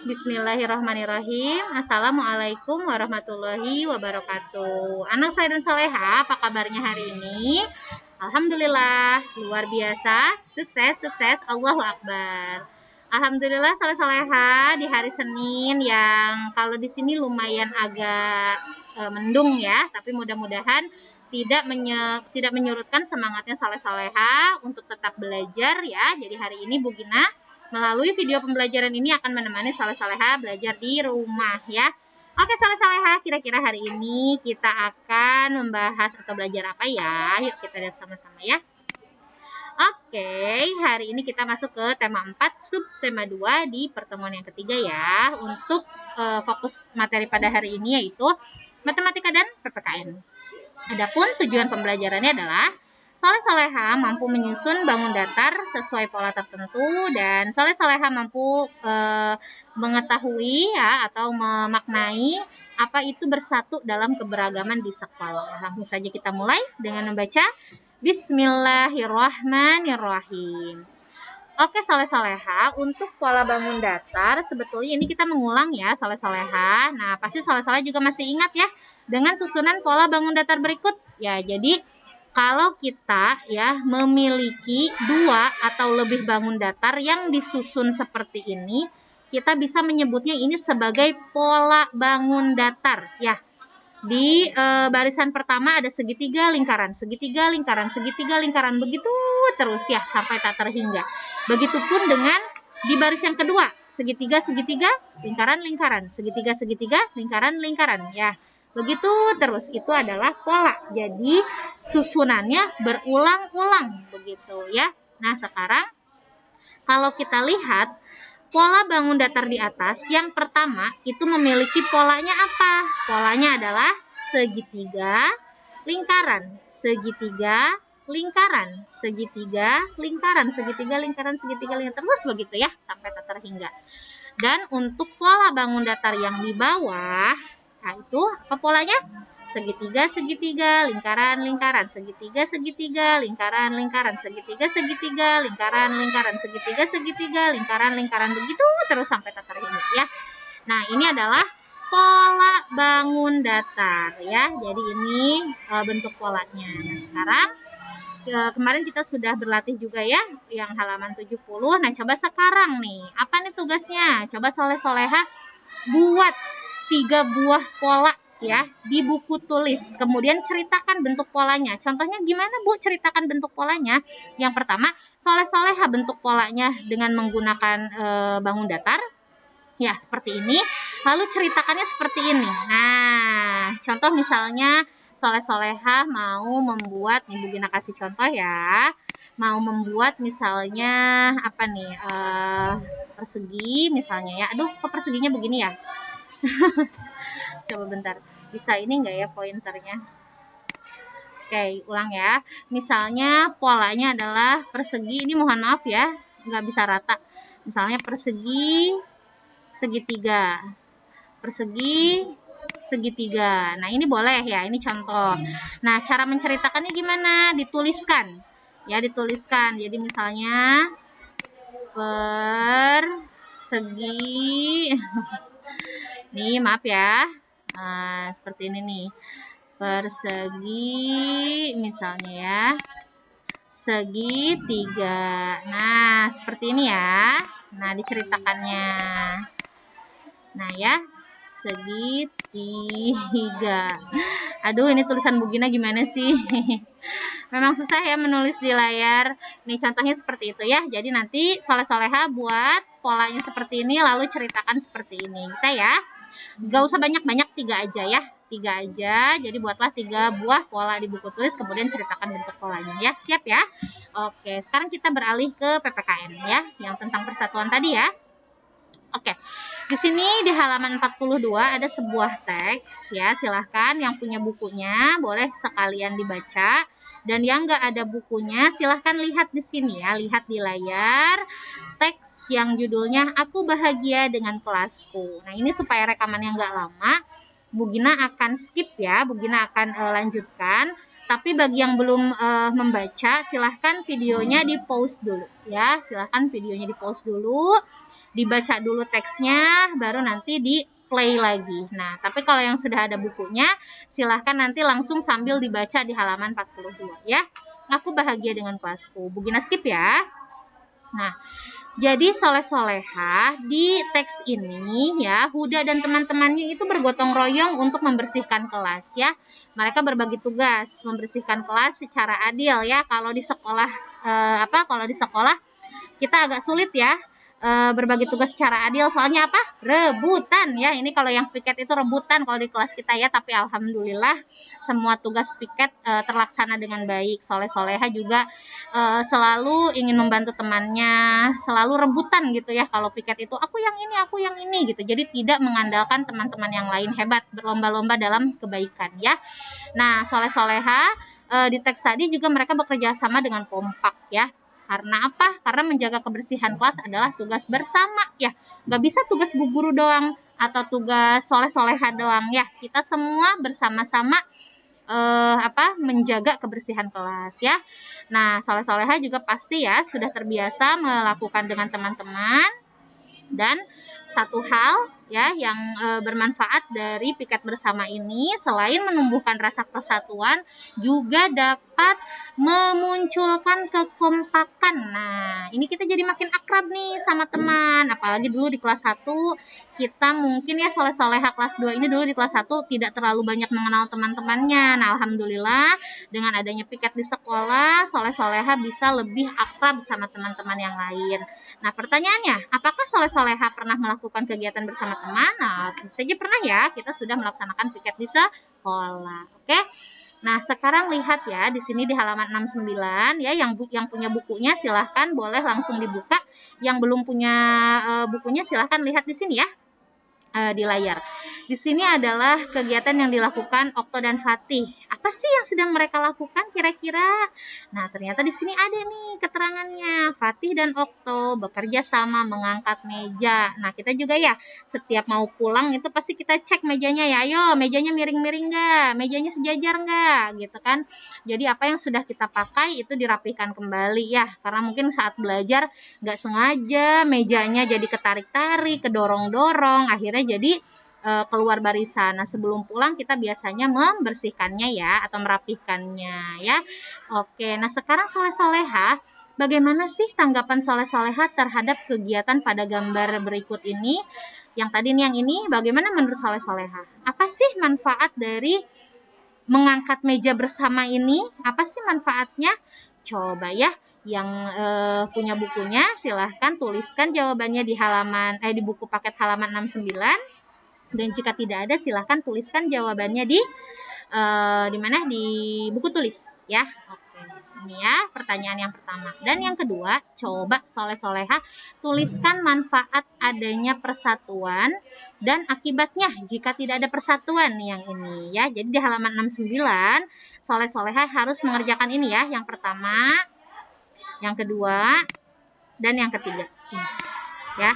Bismillahirrahmanirrahim. Assalamualaikum warahmatullahi wabarakatuh. Anak saya dan soleha, apa kabarnya hari ini? Alhamdulillah, luar biasa, sukses, sukses, Allahu Akbar. Alhamdulillah, soleha di hari Senin yang kalau di sini lumayan agak mendung ya, tapi mudah-mudahan tidak menyurutkan semangatnya soleha untuk tetap belajar ya. Jadi hari ini Bu Gina melalui video pembelajaran ini akan menemani soleha belajar di rumah ya. Oke soleha, kira-kira hari ini kita akan membahas atau belajar apa ya? Yuk kita lihat sama-sama ya. Oke, hari ini kita masuk ke tema 4, subtema 2 di pertemuan yang ketiga ya. Untuk fokus materi pada hari ini yaitu matematika dan PPKN. Adapun tujuan pembelajarannya adalah soleha mampu menyusun bangun datar sesuai pola tertentu dan soleha mampu mengetahui ya atau memaknai apa itu bersatu dalam keberagaman di sekolah. Langsung saja kita mulai dengan membaca Bismillahirrahmanirrahim. Oke soleha, untuk pola bangun datar sebetulnya ini kita mengulang ya soleha. Nah pasti soleha juga masih ingat ya dengan susunan pola bangun datar berikut ya. Jadi kalau kita ya memiliki 2 atau lebih bangun datar yang disusun seperti ini, kita bisa menyebutnya ini sebagai pola bangun datar ya. Di barisan pertama ada segitiga, lingkaran, segitiga, lingkaran, segitiga, lingkaran, begitu terus ya sampai tak terhingga. Begitupun dengan di barisan kedua, segitiga, segitiga, lingkaran, lingkaran, segitiga, segitiga, lingkaran, lingkaran ya. Begitu terus, itu adalah pola. Jadi susunannya berulang-ulang begitu ya. Nah, sekarang kalau kita lihat pola bangun datar di atas, yang pertama itu memiliki polanya apa? Polanya adalah segitiga, lingkaran, segitiga, lingkaran, segitiga, lingkaran, segitiga, lingkaran, segitiga, lingkaran, terus begitu ya sampai tak terhingga. Dan untuk pola bangun datar yang di bawah, nah itu apa polanya? Segitiga, segitiga, lingkaran, lingkaran, segitiga, segitiga, lingkaran, lingkaran, segitiga, segitiga, lingkaran, lingkaran, segitiga, segitiga, lingkaran, lingkaran, begitu terus sampai tak terhingga ya. Nah, ini adalah pola bangun datar ya. Jadi ini bentuk polanya. Nah, sekarang kemarin kita sudah berlatih juga ya yang halaman 70. Nah, coba sekarang nih, apa nih tugasnya? Coba soleha buat 3 buah pola ya di buku tulis. Kemudian ceritakan bentuk polanya. Contohnya gimana Bu ceritakan bentuk polanya? Yang pertama, soleha bentuk polanya dengan menggunakan bangun datar. Ya, seperti ini. Lalu ceritakannya seperti ini. Nah, contoh misalnya soleha mau membuat, nih Bu Gina kasih contoh ya. Mau membuat misalnya apa nih? Persegi misalnya ya. Aduh, kok perseginya begini ya? Coba bentar, bisa ini enggak ya pointernya? Oke, ulang ya. Misalnya polanya adalah persegi, ini mohon maaf ya, nggak bisa rata. Misalnya persegi, segitiga, persegi, segitiga. Nah ini boleh ya, ini contoh. Nah cara menceritakannya gimana? Dituliskan, ya dituliskan. Jadi misalnya persegi. Nih, maaf ya. Nah, seperti ini nih. Persegi misalnya ya. Segitiga. Nah, seperti ini ya. Nah, diceritakannya. Nah, ya. Segitiga. Aduh, ini tulisan Bu Gina gimana sih? Memang susah ya menulis di layar. Nih, contohnya seperti itu ya. Jadi nanti soleha buat polanya seperti ini, lalu ceritakan seperti ini. Bisa ya? Gak usah banyak-banyak, 3 aja ya. 3 aja, jadi buatlah 3 buah pola di buku tulis, kemudian ceritakan bentuk polanya ya. Siap ya? Oke, sekarang kita beralih ke PPKN ya, yang tentang persatuan tadi ya. Oke, di sini di halaman 42 ada sebuah teks ya. Silahkan yang punya bukunya boleh sekalian dibaca. Dan yang nggak ada bukunya silahkan lihat di sini ya. Lihat di layar teks yang judulnya Aku Bahagia Dengan Kelasku. Nah ini supaya rekamannya nggak lama, Bu Gina akan skip ya. Bu Gina akan lanjutkan. Tapi bagi yang belum membaca silahkan videonya di pause dulu ya. Silahkan videonya di pause dulu. dibaca dulu teksnya, baru nanti di play lagi. Nah, tapi kalau yang sudah ada bukunya, silahkan nanti langsung sambil dibaca di halaman 42 ya. Aku bahagia dengan kelasku. Bu Gina skip ya. Nah, jadi Soleh Soleha di teks ini ya, Huda dan teman-temannya itu bergotong royong untuk membersihkan kelas ya. Mereka berbagi tugas membersihkan kelas secara adil ya. Kalau di sekolah kalau di sekolah kita agak sulit ya berbagi tugas secara adil, soalnya apa? Rebutan ya. Ini kalau yang piket itu rebutan kalau di kelas kita ya, tapi alhamdulillah semua tugas piket terlaksana dengan baik. Soleh Soleha juga selalu ingin membantu temannya, selalu rebutan gitu ya. Kalau piket itu aku yang ini gitu. Jadi tidak mengandalkan teman-teman yang lain hebat, berlomba-lomba dalam kebaikan ya. Nah, Soleh Soleha di teks tadi juga mereka bekerja sama dengan kompak ya. Karena apa? Karena menjaga kebersihan kelas adalah tugas bersama ya. Gak bisa tugas bu guru doang atau tugas Soleh Soleha doang ya. Kita semua bersama-sama menjaga kebersihan kelas ya. Nah, Soleh Soleha juga pasti ya sudah terbiasa melakukan dengan teman-teman. Dan satu hal ya yang bermanfaat dari piket bersama ini, selain menumbuhkan rasa persatuan, juga dapat memunculkan kekompakan. Nah, ini kita jadi makin akrab nih sama teman. Apalagi dulu di kelas 1 kita mungkin ya Soleh Soleha kelas 2 ini dulu di kelas 1 tidak terlalu banyak mengenal teman-temannya. Nah, alhamdulillah dengan adanya piket di sekolah, Soleh Soleha bisa lebih akrab sama teman-teman yang lain. Nah, pertanyaannya, apakah Soleh Soleha pernah melakukan kegiatan bersama teman? Nah, tentu saja pernah ya. Kita sudah melaksanakan piket di sekolah. Oke. Nah, sekarang lihat ya di sini di halaman 69 ya, yang punya bukunya silahkan boleh langsung dibuka. Yang belum punya bukunya silahkan lihat di sini ya. Di layar. Di sini adalah kegiatan yang dilakukan Okto dan Fatih. Apa sih yang sedang mereka lakukan kira-kira? Nah, ternyata di sini ada nih keterangannya. Fatih dan Okto bekerja sama mengangkat meja. Nah, kita juga ya setiap mau pulang itu pasti kita cek mejanya ya. Ayo, mejanya miring-miring nggak? Mejanya sejajar nggak? Gitu kan. Jadi apa yang sudah kita pakai itu dirapikan kembali ya. Karena mungkin saat belajar nggak sengaja mejanya jadi ketarik-tarik, kedorong-dorong, akhirnya jadi keluar barisan. Nah, sebelum pulang kita biasanya membersihkannya ya atau merapihkannya ya. Oke, nah sekarang Soleh Soleha, bagaimana sih tanggapan Soleh Soleha terhadap kegiatan pada gambar berikut ini? Yang tadi nih yang ini, bagaimana menurut Soleh Soleha? Apa sih manfaat dari mengangkat meja bersama ini? Apa sih manfaatnya? Coba ya. Yang punya bukunya silahkan tuliskan jawabannya di halaman di buku paket halaman 69, dan jika tidak ada silahkan tuliskan jawabannya di mana di buku tulis ya. Oke, ini ya pertanyaan yang pertama. Dan yang kedua, coba Soleh Soleha tuliskan manfaat adanya persatuan dan akibatnya jika tidak ada persatuan nih yang ini ya. Jadi di halaman 69 Soleh Soleha harus mengerjakan ini ya, yang pertama, yang kedua, dan yang ketiga ya.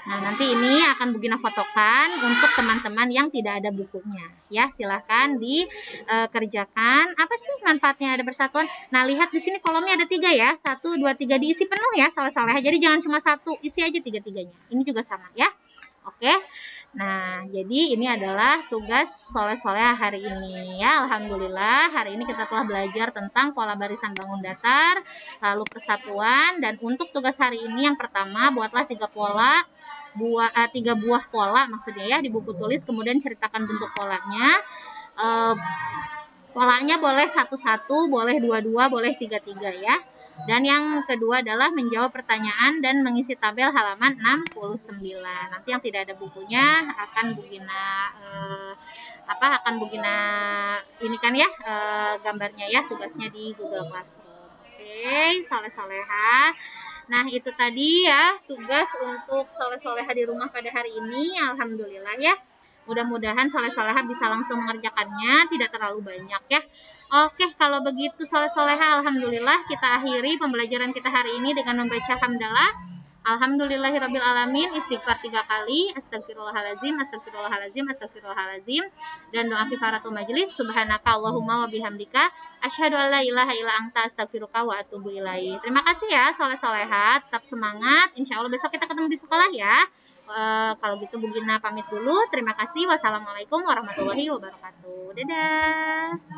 Nah, nanti ini akan Bu Gina fotokan untuk teman-teman yang tidak ada bukunya ya. Silahkan dikerjakan. Apa sih manfaatnya ada persatuan? Nah, lihat di sini kolomnya ada 3 ya. 1, 2, 3 diisi penuh ya Soleh Soleha. Jadi jangan cuma 1, isi aja 3-3-nya. Ini juga sama ya. Oke. Nah, jadi ini adalah tugas Soleh Soleha hari ini ya. Alhamdulillah hari ini kita telah belajar tentang pola barisan bangun datar, lalu persatuan. Dan untuk tugas hari ini yang pertama, buatlah 3 buah pola maksudnya ya di buku tulis, kemudian ceritakan bentuk polanya. Polanya boleh 1-1, boleh 2-2, boleh 3-3 ya. Dan yang kedua adalah menjawab pertanyaan dan mengisi tabel halaman 69. Nanti yang tidak ada bukunya akan Bu Gina ini kan ya gambarnya ya, tugasnya di Google Classroom. Oke, Soleh Soleha. Nah, itu tadi ya tugas untuk Soleh Soleha di rumah pada hari ini. Alhamdulillah ya. Mudah-mudahan Soleh Soleha bisa langsung mengerjakannya, tidak terlalu banyak ya. Oke, kalau begitu Soleh Soleha, alhamdulillah kita akhiri pembelajaran kita hari ini dengan membaca hamdalah. Alhamdulillahirabbil alamin, istighfar 3 kali, astagfirullahalazim, astagfirullahalazim, astagfirullahalazim, dan doa kifaratul majelis, subhanaka Allahumma wa bihamdika, asyhadu an la ilaha illa anta, astagfiruka wa atubu ilaih. Terima kasih ya soleh-solehat, tetap semangat. Insya Allah besok kita ketemu di sekolah ya. Kalau gitu Bu Gina pamit dulu. Terima kasih. Wassalamualaikum warahmatullahi wabarakatuh. Dadah.